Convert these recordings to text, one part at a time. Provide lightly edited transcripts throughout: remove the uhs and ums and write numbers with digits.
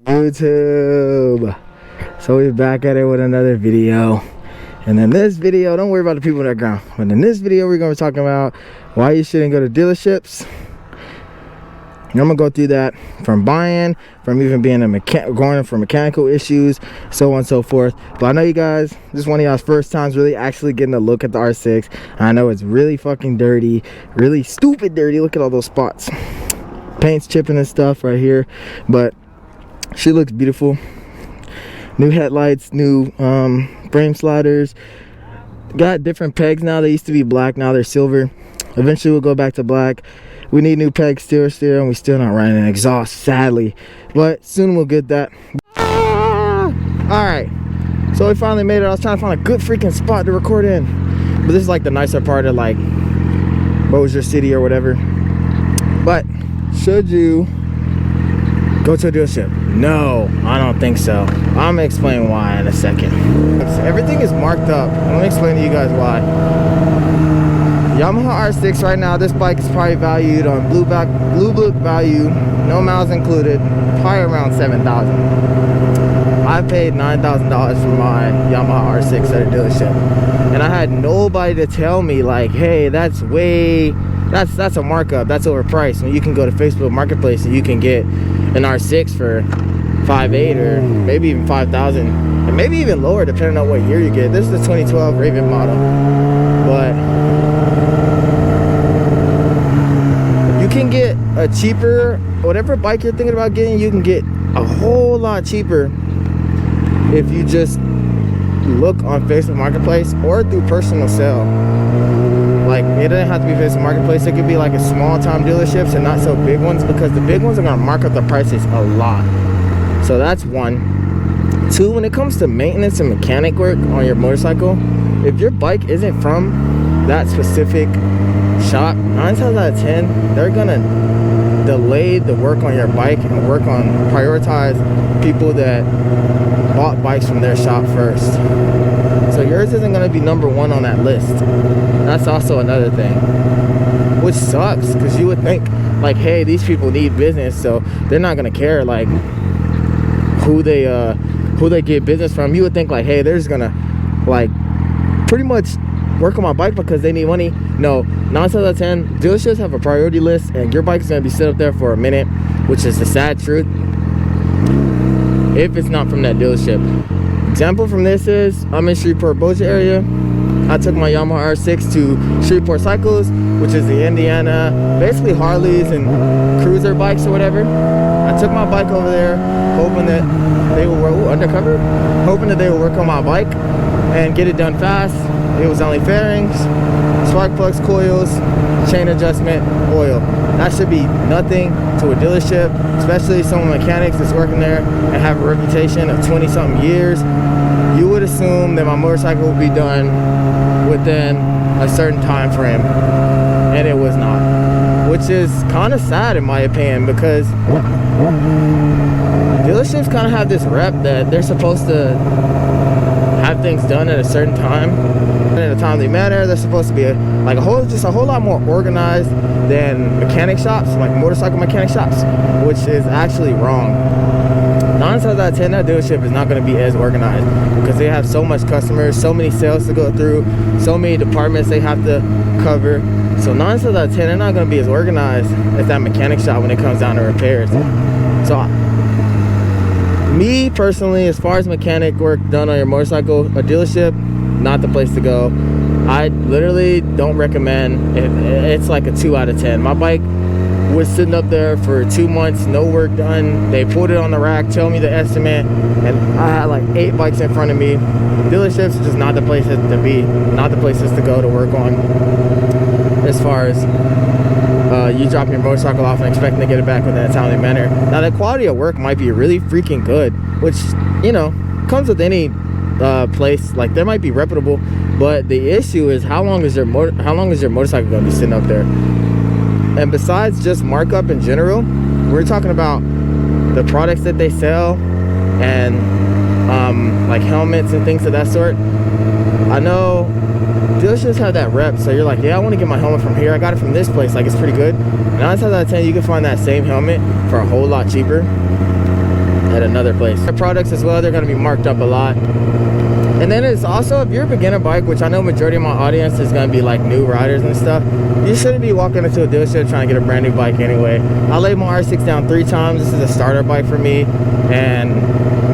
YouTube. So we're back at it with another video, and in this video, don't worry about the people in the background, but in this video we're going to be talking about why you shouldn't go to dealerships. And I'm gonna go through that from buying, from even being a going for mechanical issues, so on and so forth. But I know you guys, this is one of y'all's first times really actually getting a look at the R6. I know it's really fucking dirty, really stupid dirty. Look at all those spots, paint's chipping and stuff right here, but she looks beautiful. New headlights, new frame sliders, got different pegs now. They used to be black, now they're silver. Eventually we'll go back to black. We need new pegs still, and we're still not running an exhaust, sadly, but soon we'll get that. All right, so we finally made it. I was trying to find a good freaking spot to record in, but this is like the nicer part of like Bossier City or whatever. But should you go to a dealership? No, I don't think so. I'm gonna explain why in a second. Everything is marked up. Let me explain to you guys why. Yamaha R6 right now, this bike is probably valued on blue book value, no miles included, probably around $7,000. I paid $9,000 for my Yamaha R6 at a dealership, and I had nobody to tell me like, hey, that's a markup, that's overpriced. When you can go to Facebook Marketplace and you can get an R6 for $5,800 or maybe even $5,000, and maybe even lower depending on what year you get. This is the 2012 Raven model, but you can get a cheaper, whatever bike you're thinking about getting, you can get a whole lot cheaper if you just look on Facebook Marketplace or through personal sale. Like, it doesn't have to be Facebook Marketplace. It could be like a small time dealerships and not so big ones, because the big ones are gonna mark up the prices a lot. So that's one. Two, when it comes to maintenance and mechanic work on your motorcycle, if your bike isn't from that specific shop, 9 times out of 10 they're gonna delay the work on your bike and prioritize people that bought bikes from their shop first. So yours isn't gonna be number one on that list. That's also another thing, which sucks, because you would think like, hey, these people need business, so they're not gonna care like who they get business from. You would think like, hey, they're just gonna like pretty much work on my bike because they need money. No, 9 times out of 10 dealerships have a priority list, and your bike's gonna be set up there for a minute, which is the sad truth if it's not from that dealership. Example from this is, I'm in Shreveport, Bossier area. I took my Yamaha R6 to Shreveport Cycles, which is the Indiana, basically Harleys and cruiser bikes or whatever. I took my bike over there hoping that they will work undercover, hoping that they will work on my bike and get it done fast. It was only fairings, spark plugs, coils, chain adjustment, oil. That should be nothing to a dealership, especially some mechanics that's working there and have a reputation of 20-something years. You would assume that my motorcycle would be done within a certain time frame, and it was not, which is kind of sad in my opinion, because dealerships kind of have this rep that they're supposed to have things done at a certain time in a timely manner. They're supposed to be just a whole lot more organized than mechanic shops, like motorcycle mechanic shops, which is actually wrong. 9 times out of 10 that dealership is not going to be as organized, because they have so much customers, so many sales to go through, so many departments they have to cover. So 9 times out of 10 they're not going to be as organized as that mechanic shop when it comes down to repairs. So me personally, as far as mechanic work done on your motorcycle, a dealership, not the place to go. I literally don't recommend it. It's like a 2 out of 10. My bike was sitting up there for 2 months, no work done. They pulled it on the rack, told me the estimate, and I had like 8 bikes in front of me. Dealerships are just not the places to be, not the places to go to work on. As far as you dropping your motorcycle off and expecting to get it back within a timely manner. Now, the quality of work might be really freaking good, which, you know, comes with any place. Like, they might be reputable, but the issue is how long is your motorcycle going to be sitting up there? And besides just markup in general, we're talking about the products that they sell and like helmets and things of that sort. I know dealerships have that rep, so you're like, yeah, I want to get my helmet from here, I got it from this place, like it's pretty good. 9 times out of 10 you can find that same helmet for a whole lot cheaper at another place. The products as well, they're going to be marked up a lot. And then it's also, if you're a beginner bike, which I know majority of my audience is going to be like new riders and stuff, you shouldn't be walking into a dealership trying to get a brand new bike anyway. I laid my R6 down 3 times. This is a starter bike for me, and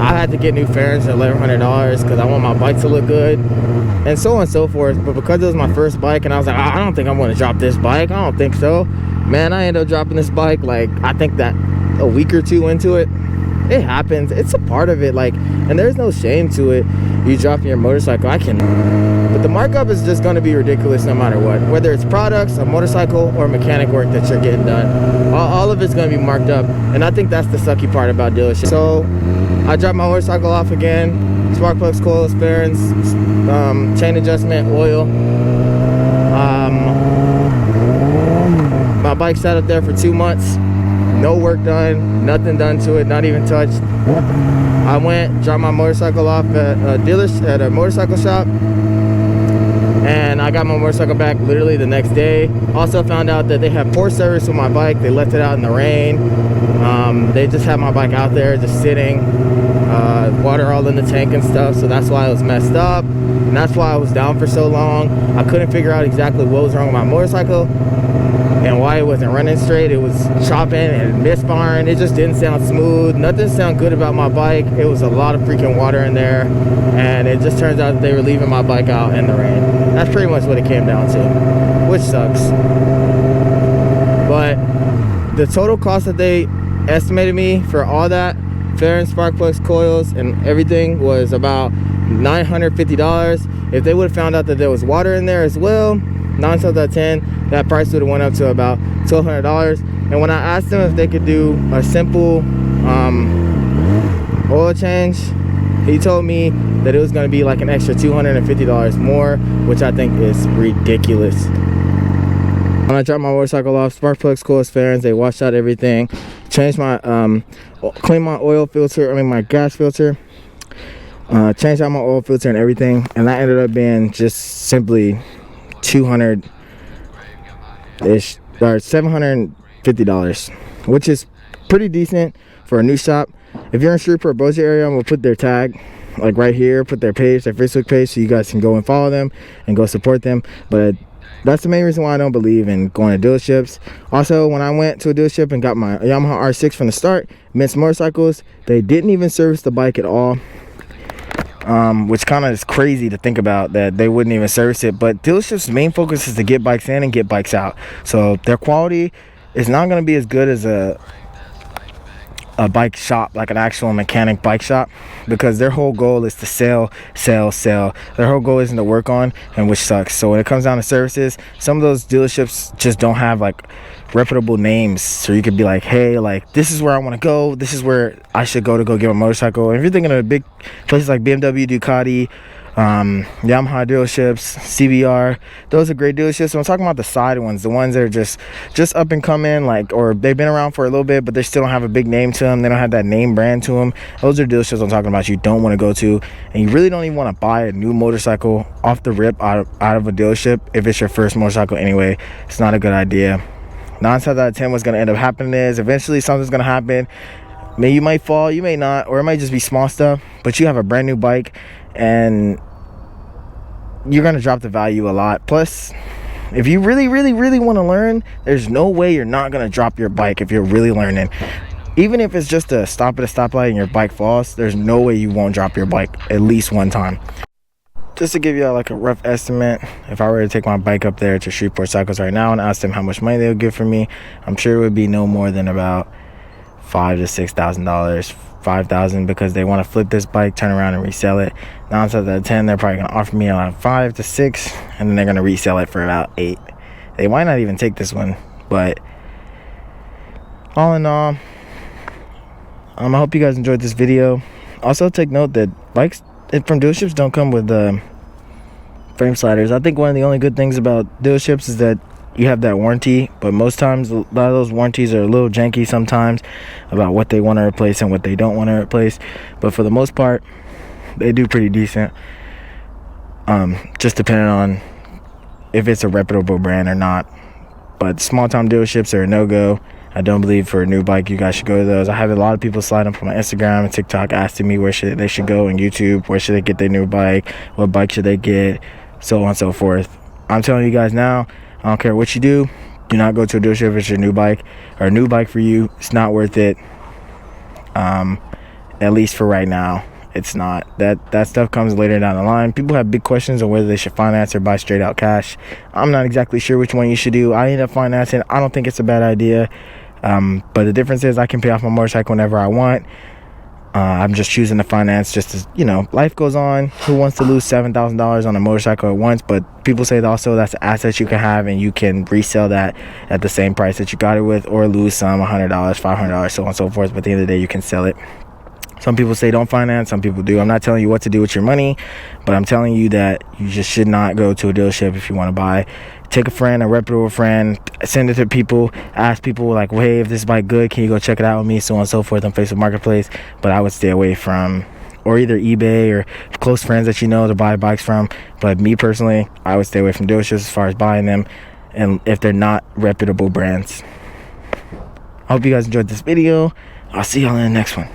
I had to get new fairings at $1,100 because I want my bike to look good, and so on and so forth. But because it was my first bike, and I was like, I don't think I'm going to drop this bike. I don't think so. Man, I ended up dropping this bike, like, I think that a week or 2 into it. It happens. It's a part of it, like, and there's no shame to it. You dropping your motorcycle, but the markup is just going to be ridiculous no matter what, whether it's products, a motorcycle, or mechanic work that you're getting done. All of it's going to be marked up, and I think that's the sucky part about dealership. So I dropped my motorcycle off again, spark plugs, coils, bearings, chain adjustment, oil. My bike sat up there for 2 months. No work done, nothing done to it, not even touched. I went, dropped my motorcycle off at a motorcycle shop, and I got my motorcycle back literally the next day. Also found out that they had poor service with my bike. They left it out in the rain. They just had my bike out there just sitting, water all in the tank and stuff, so that's why it was messed up, and that's why I was down for so long. I couldn't figure out exactly what was wrong with my motorcycle and why it wasn't running straight. It was chopping and misfiring. It just didn't sound smooth. Nothing sounded good about my bike. It was a lot of freaking water in there, and it just turns out that they were leaving my bike out in the rain. That's pretty much what it came down to, which sucks. But the total cost that they estimated me for all that, fairings, spark plugs, coils, and everything, was about $950. If they would have found out that there was water in there as well, 9 times out of 10, that price would have went up to about $1,200. And when I asked them if they could do a simple oil change, he told me that it was going to be like an extra $250 more, which I think is ridiculous. When I dropped my motorcycle off, spark plugs, coils, fairings, they washed out everything, changed my cleaned my oil filter, my gas filter, changed out my oil filter and everything, and that ended up being just simply $200-ish or $750, which is pretty decent for a new shop. If you're in Shreveport, Bossier area, I'm gonna put their tag like right here, put their page, their Facebook page, so you guys can go and follow them and go support them. But that's the main reason why I don't believe in going to dealerships. Also, when I went to a dealership and got my Yamaha R6 from the start, Mintz Motorcycles, they didn't even service the bike at all. Which kind of is crazy to think about, that they wouldn't even service it. But dealerships' main focus is to get bikes in and get bikes out, so their quality is not going to be as good as a bike shop, like an actual mechanic bike shop, because their whole goal is to sell. Their whole goal isn't to work on, and which sucks. So when it comes down to services, some of those dealerships just don't have like reputable names, so you could be like, hey, like, this is where I want to go, this is where I should go to go get a motorcycle. And if you're thinking of big places like BMW, Ducati, Yamaha dealerships, CBR, those are great dealerships. So I'm talking about the side ones, the ones that are just up and coming, like, or they've been around for a little bit but they still don't have a big name to them, they don't have that name brand to them. Those are dealerships I'm talking about you don't want to go to, and you really don't even want to buy a new motorcycle off the rip out of a dealership if it's your first motorcycle anyway. It's not a good idea. 9 times out of 10, what's going to end up happening is eventually something's going to happen. You might fall, you may not, or it might just be small stuff, but you have a brand new bike and you're going to drop the value a lot. Plus, if you really want to learn, there's no way you're not going to drop your bike if you're really learning. Even if it's just a stop at a stoplight and your bike falls, there's no way you won't drop your bike at least one time. Just to give you like a rough estimate, if I were to take my bike up there to Shreveport Cycles right now and ask them how much money they would give for me, I'm sure it would be no more than about $5,000 to $6,000, $5,000, because they want to flip this bike, turn around and resell it. 9 times out of 10, they're probably going to offer me around $5,000 to $6,000, and then they're going to resell it for about $8,000. They might not even take this one, but all in all, I hope you guys enjoyed this video. Also, take note that bikes from dealerships don't come with frame sliders. I think one of the only good things about dealerships is that you have that warranty, but most times a lot of those warranties are a little janky sometimes about what they want to replace and what they don't want to replace. But for the most part, they do pretty decent, just depending on if it's a reputable brand or not. But small time dealerships are a no-go. I don't believe for a new bike you guys should go to those. I have a lot of people slide up on my Instagram and TikTok asking me where they should go, and YouTube, where should they get their new bike, what bike should they get, so on and so forth. I'm telling you guys now, I don't care what you do not go to a dealership if it's your new bike or a new bike for you. It's not worth it. At least for right now, it's not. That stuff comes later down the line. People have big questions on whether they should finance or buy straight out cash. I'm not exactly sure which one you should do. I end up financing. I don't think it's a bad idea. But the difference is I can pay off my motorcycle whenever I want. I'm just choosing to finance just as, life goes on. Who wants to lose $7,000 on a motorcycle at once? But people say that also that's an asset you can have, and you can resell that at the same price that you got it with, or lose some, $100, $500, so on and so forth. But at the end of the day, you can sell it. Some people say don't finance, some people do. I'm not telling you what to do with your money, but I'm telling you that you just should not go to a dealership if you want to buy. Take a friend, a reputable friend, send it to people, ask people like, well, hey, if this bike good, can you go check it out with me, so on and so forth on Facebook Marketplace. But I would stay away from, or either eBay or close friends that you know to buy bikes from. But me personally, I would stay away from dealerships as far as buying them, and if they're not reputable brands. I hope you guys enjoyed this video. I'll see y'all in the next one.